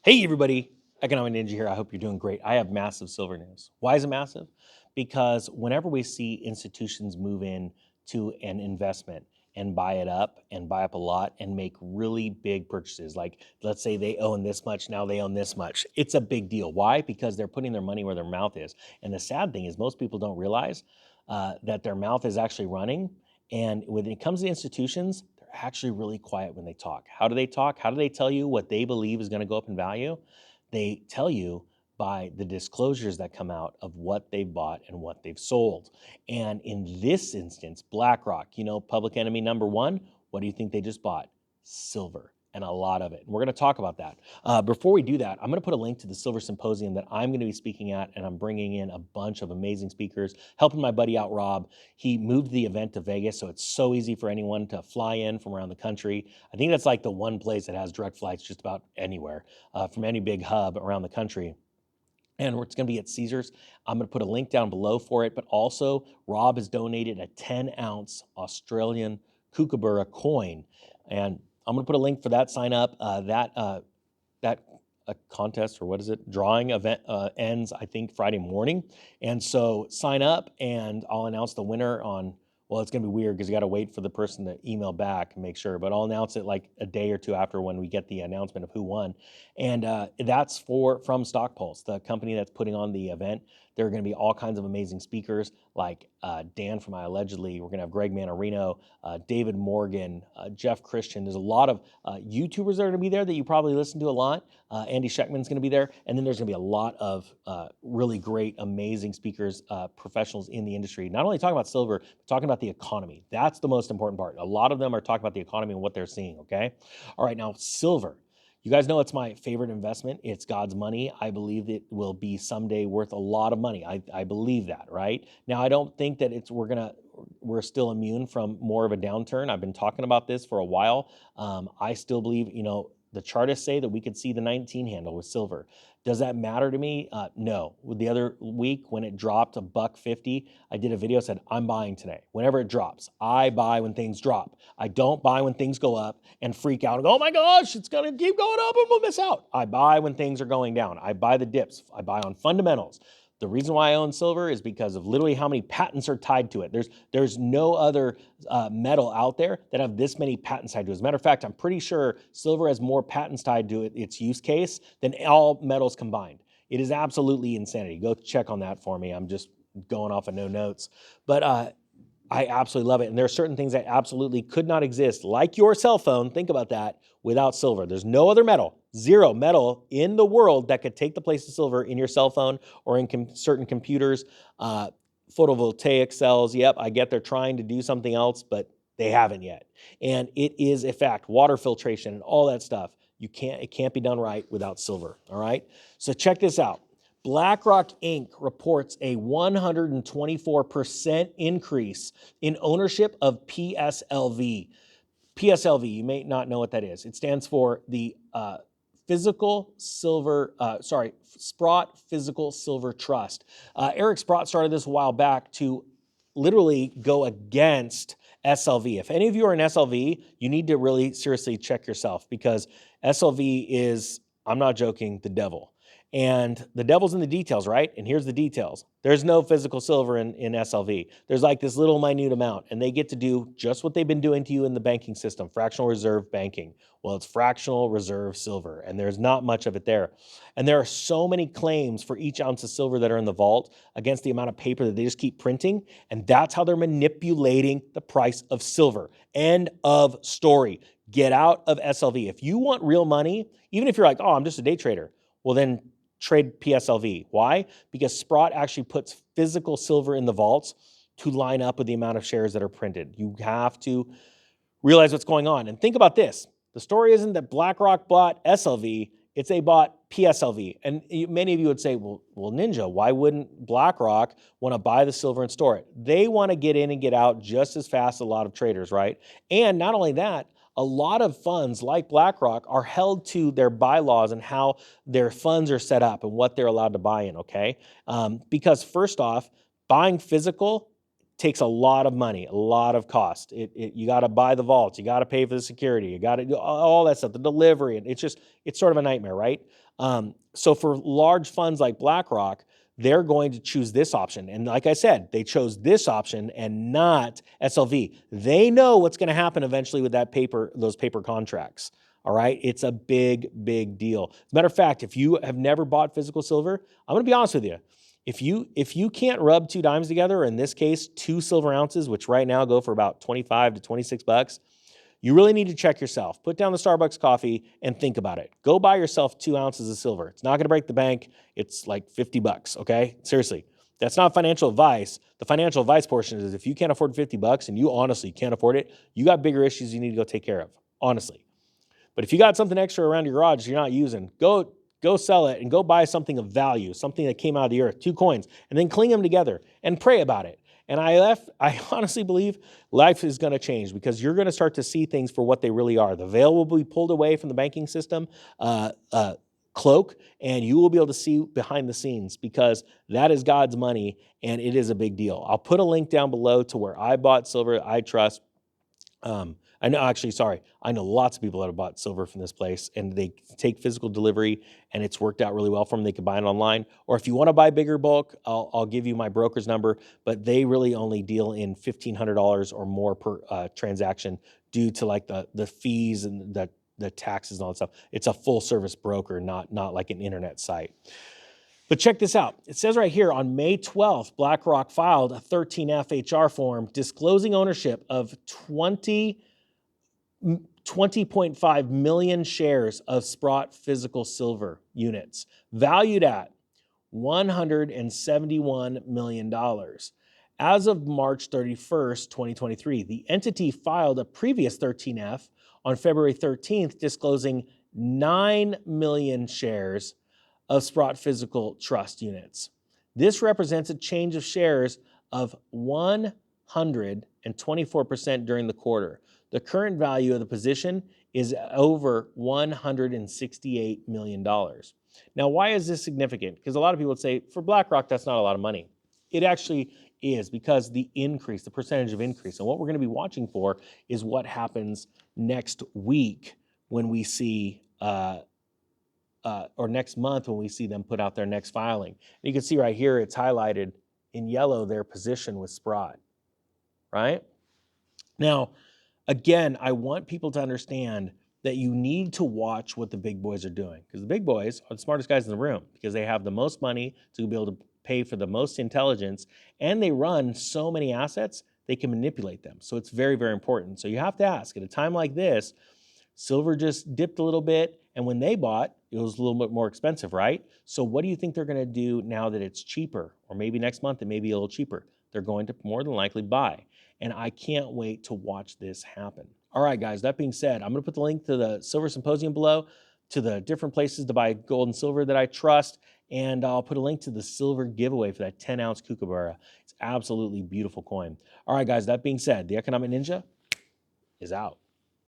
Hey everybody, Economic Ninja here. I hope you're doing great. I have massive silver news. Why is it massive? Because whenever we see institutions move in to an investment and buy it up and buy up a lot and make really big purchases, like let's say they own this much, now they own this much, it's a big deal. Why? Because they're putting their money where their mouth is. And the sad thing is most people don't realize that their mouth is actually running. And when it comes to institutions, actually really quiet when they talk. How do they talk? How do they tell you what they believe is going to go up in value? They tell you by the disclosures that come out of what they've bought and what they've sold. And in this instance, BlackRock, public enemy number one, what do you think they just bought? Silver. And a lot of it. And we're going to talk about that. Before we do that, I'm going to put a link to the Silver Symposium that I'm going to be speaking at, and I'm bringing in a bunch of amazing speakers, helping my buddy out, Rob. He moved the event to Vegas, so it's so easy for anyone to fly in from around the country. I think that's like the one place that has direct flights just about anywhere from any big hub around the country. And it's going to be at Caesars. I'm going to put a link down below for it, but also Rob has donated a 10-ounce Australian kookaburra coin, and I'm going to put a link for that. Sign up. That contest, or what is it, drawing event ends, I think, Friday morning. And so sign up, and I'll announce the winner on, well, it's going to be weird because you got to wait for the person to email back and make sure, but I'll announce it like a day or two after when we get the announcement of who won. And that's from Stock Pulse, the company that's putting on the event. There are going to be all kinds of amazing speakers like Dan from Allegedly. We're going to have Greg Manarino, David Morgan, Jeff Christian. There's a lot of YouTubers that are going to be there that you probably listen to a lot. Andy Scheckman's going to be there. And then there's going to be a lot of really great, amazing speakers, professionals in the industry, not only talking about silver, but talking about the economy. That's the most important part. A lot of them are talking about the economy and what they're seeing, okay? All right, now silver. You guys know it's my favorite investment. It's God's money. I believe it will be someday worth a lot of money. I believe that, right? Now, I don't think that we're still immune from more of a downturn. I've been talking about this for a while. I still believe, the chartists say that we could see the 19 handle with silver. Does that matter to me? No. The other week when it dropped $1.50, I did a video that said, I'm buying today. Whenever it drops, I buy when things drop. I don't buy when things go up and freak out and go, oh my gosh, it's going to keep going up and we'll miss out. I buy when things are going down. I buy the dips. I buy on fundamentals. The reason why I own silver is because of literally how many patents are tied to it. There's no other metal out there that have this many patents tied to it. As a matter of fact, I'm pretty sure silver has more patents tied to its use case than all metals combined. It is absolutely insanity. Go check on that for me. I'm just going off of no notes. But I absolutely love it. And there are certain things that absolutely could not exist, like your cell phone. Think about that, without silver. There's no other metal, zero metal in the world that could take the place of silver in your cell phone or in certain computers. Photovoltaic cells, yep, I get they're trying to do something else, but they haven't yet. And it is a fact, water filtration and all that stuff. It can't be done right without silver, all right? So check this out. BlackRock Inc. reports a 124% increase in ownership of PSLV. PSLV, you may not know what that is. It stands for the Sprott Physical Silver Trust. Eric Sprott started this a while back to literally go against SLV. If any of you are in SLV, you need to really seriously check yourself, because SLV is, I'm not joking, the devil. And the devil's in the details, right? And here's the details. There's no physical silver in SLV. There's like this little minute amount, and they get to do just what they've been doing to you in the banking system, fractional reserve banking. Well, it's fractional reserve silver, and there's not much of it there. And there are so many claims for each ounce of silver that are in the vault against the amount of paper that they just keep printing, and that's how they're manipulating the price of silver. End of story. Get out of SLV. If you want real money, even if you're like, oh, I'm just a day trader, well then trade PSLV. Why? Because Sprott actually puts physical silver in the vaults to line up with the amount of shares that are printed. You have to realize what's going on. And think about this. The story isn't that BlackRock bought SLV, it's they bought PSLV. And many of you would say, well, Ninja, why wouldn't BlackRock want to buy the silver and store it? They want to get in and get out just as fast as a lot of traders, right? And not only that, a lot of funds like BlackRock are held to their bylaws and how their funds are set up and what they're allowed to buy in, okay? Because first off, buying physical takes a lot of money, a lot of cost. You got to buy the vaults, you got to pay for the security, you got to do all that stuff, the delivery, and it's sort of a nightmare, right? So for large funds like BlackRock, they're going to choose this option. And like I said, they chose this option and not SLV. They know what's going to happen eventually with those paper contracts. All right. It's a big, big deal. As a matter of fact, if you have never bought physical silver, I'm going to be honest with you. If you can't rub two dimes together, or in this case, 2 silver ounces, which right now go for about 25 to 26 bucks, you really need to check yourself. Put down the Starbucks coffee and think about it. Go buy yourself 2 ounces of silver. It's not going to break the bank. It's like 50 bucks, okay? Seriously. That's not financial advice. The financial advice portion is if you can't afford 50 bucks and you honestly can't afford it, you got bigger issues you need to go take care of, honestly. But if you got something extra around your garage you're not using, go sell it and go buy something of value, something that came out of the earth, 2 coins, and then cling them together and pray about it. And I honestly believe life is going to change because you're going to start to see things for what they really are. The veil will be pulled away from the banking system cloak, and you will be able to see behind the scenes because that is God's money, and it is a big deal. I'll put a link down below to where I bought silver. I trust. I know lots of people that have bought silver from this place, and they take physical delivery, and it's worked out really well for them. They can buy it online. Or if you want to buy bigger bulk, I'll give you my broker's number, but they really only deal in $1,500 or more per transaction due to like the fees and the taxes and all that stuff. It's a full service broker, not like an internet site. But check this out. It says right here on May 12th, BlackRock filed a 13F HR form disclosing ownership of 20.5 million shares of Sprott physical silver units, valued at $171 million. As of March 31st, 2023, the entity filed a previous 13F on February 13th, disclosing 9 million shares of Sprott physical trust units. This represents a change of shares of 124% during the quarter. The current value of the position is over $168 million. Now, why is this significant? Because a lot of people would say, for BlackRock, that's not a lot of money. It actually is, because the percentage of increase, and what we're going to be watching for is what happens next week when we see or next month when we see them put out their next filing. And you can see right here, it's highlighted in yellow, their position with Sprott, right? Now, again, I want people to understand that you need to watch what the big boys are doing, because the big boys are the smartest guys in the room because they have the most money to be able to pay for the most intelligence, and they run so many assets, they can manipulate them. So it's very, very important. So you have to ask, at a time like this, silver just dipped a little bit, and when they bought, it was a little bit more expensive, right? So what do you think they're going to do now that it's cheaper? Or maybe next month it may be a little cheaper. They're going to more than likely buy. And I can't wait to watch this happen. All right, guys, that being said, I'm going to put the link to the Silver Symposium below, to the different places to buy gold and silver that I trust, and I'll put a link to the silver giveaway for that 10-ounce kookaburra. It's absolutely beautiful coin. All right, guys, that being said, the Economic Ninja is out.